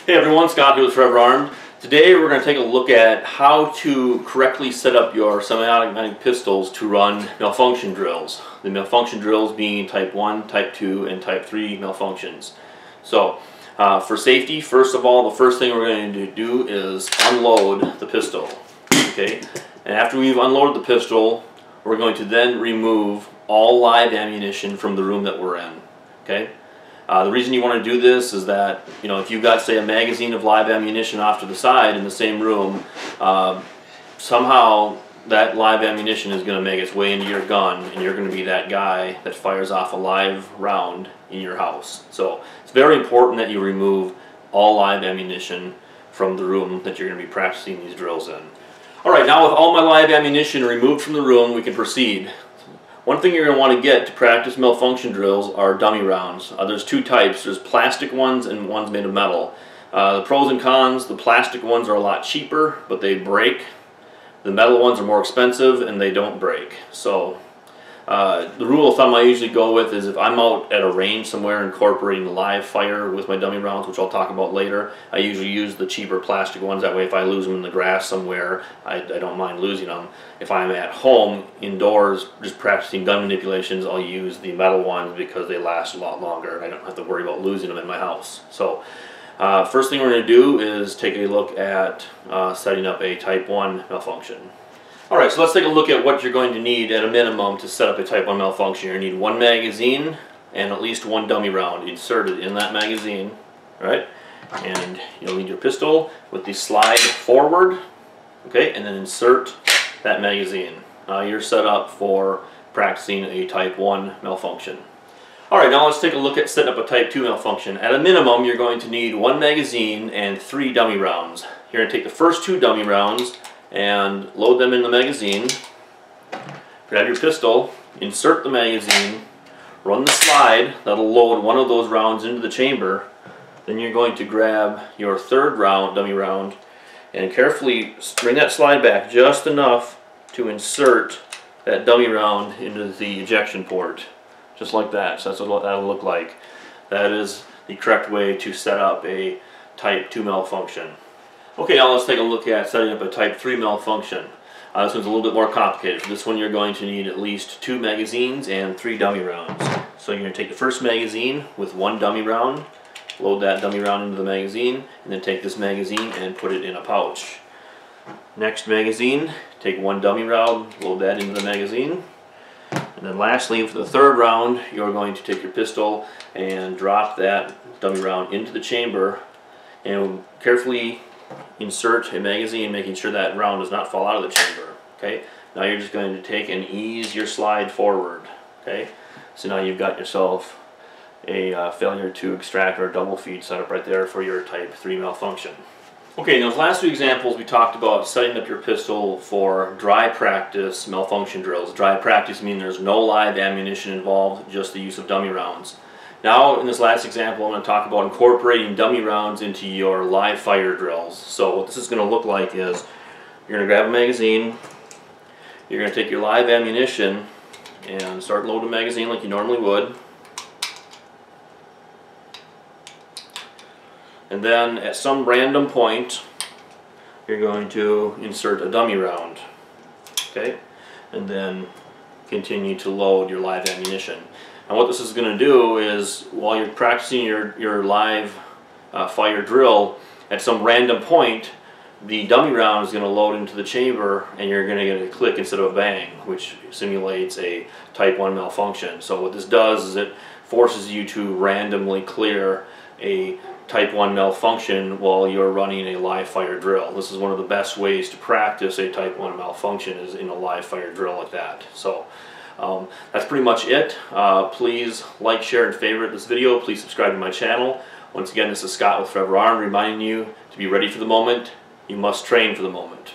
Hey everyone, Scott here with Forever Armed. Today we're going to take a look at how to correctly set up your semi-automatic pistols to run malfunction drills. The malfunction drills being type 1, type 2, and type 3 malfunctions. So, for safety, first of all, the first thing we're going to do is unload the pistol. Okay? And after we've unloaded the pistol, we're going to then remove all live ammunition from the room that we're in. Okay? The reason you want to do this is that, if you've got, say, a magazine of live ammunition off to the side in the same room, somehow that live ammunition is going to make its way into your gun, and you're going to be that guy that fires off a live round in your house. So it's very important that you remove all live ammunition from the room that you're going to be practicing these drills in. Alright, now with all my live ammunition removed from the room, we can proceed. One thing you're going to want to get to practice malfunction drills are dummy rounds. There's two types. There's plastic ones and ones made of metal. The pros and cons, the plastic ones are a lot cheaper, but they break. The metal ones are more expensive and they don't break. So the rule of thumb I usually go with is if I'm out at a range somewhere incorporating live fire with my dummy rounds, which I'll talk about later, I usually use the cheaper plastic ones. That way if I lose them in the grass somewhere, I don't mind losing them. If I'm at home, indoors, just practicing gun manipulations, I'll use the metal ones because they last a lot longer and I don't have to worry about losing them in my house. So first thing we're going to do is take a look at setting up a type 1 malfunction. Alright, so let's take a look at what you're going to need at a minimum to set up a type 1 malfunction. You're going to need one magazine and at least one dummy round inserted in that magazine. Alright, and you'll need your pistol with the slide forward, okay, and then insert that magazine. Now you're set up for practicing a type 1 malfunction. Alright, now let's take a look at setting up a type 2 malfunction. At a minimum, you're going to need one magazine and 3 dummy rounds. You're going to take the first 2 dummy rounds and load them in the magazine. Grab your pistol, insert the magazine, run the slide, that'll load one of those rounds into the chamber. Then you're going to grab your third round, dummy round, and carefully bring that slide back just enough to insert that dummy round into the ejection port. Just like that. So that's what that'll look like. That is the correct way to set up a type 2 malfunction. Okay, now let's take a look at setting up a type 3 malfunction. This one's a little bit more complicated. For this one you're going to need at least 2 magazines and 3 dummy rounds. So you're going to take the first magazine with 1 dummy round, load that dummy round into the magazine, and then take this magazine and put it in a pouch. Next magazine, take 1 dummy round, load that into the magazine. And then lastly, for the third round, you're going to take your pistol and drop that dummy round into the chamber and carefully insert a magazine, making sure that round does not fall out of the chamber. Okay. Now you're just going to take and ease your slide forward. Okay. So now you've got yourself a failure to extract or double feed set up right there for your type 3 malfunction. Okay, in those last 2 examples we talked about setting up your pistol for dry practice malfunction drills. Dry practice means there's no live ammunition involved, just the use of dummy rounds. Now, in this last example, I'm going to talk about incorporating dummy rounds into your live fire drills. So what this is going to look like is you're going to grab a magazine, you're going to take your live ammunition and start loading the magazine like you normally would. And then at some random point, you're going to insert a dummy round. Okay? And then continue to load your live ammunition. And what this is going to do is, while you're practicing your live fire drill, at some random point, the dummy round is going to load into the chamber and you're going to get a click instead of a bang, which simulates a type 1 malfunction. So what this does is it forces you to randomly clear a type 1 malfunction while you're running a live fire drill. This is one of the best ways to practice a type 1 malfunction, is in a live fire drill like that. So that's pretty much it. Please like, share, and favorite this video. Please subscribe to my channel. Once again, this is Scott with Forever Armed reminding you to be ready for the moment. You must train for the moment.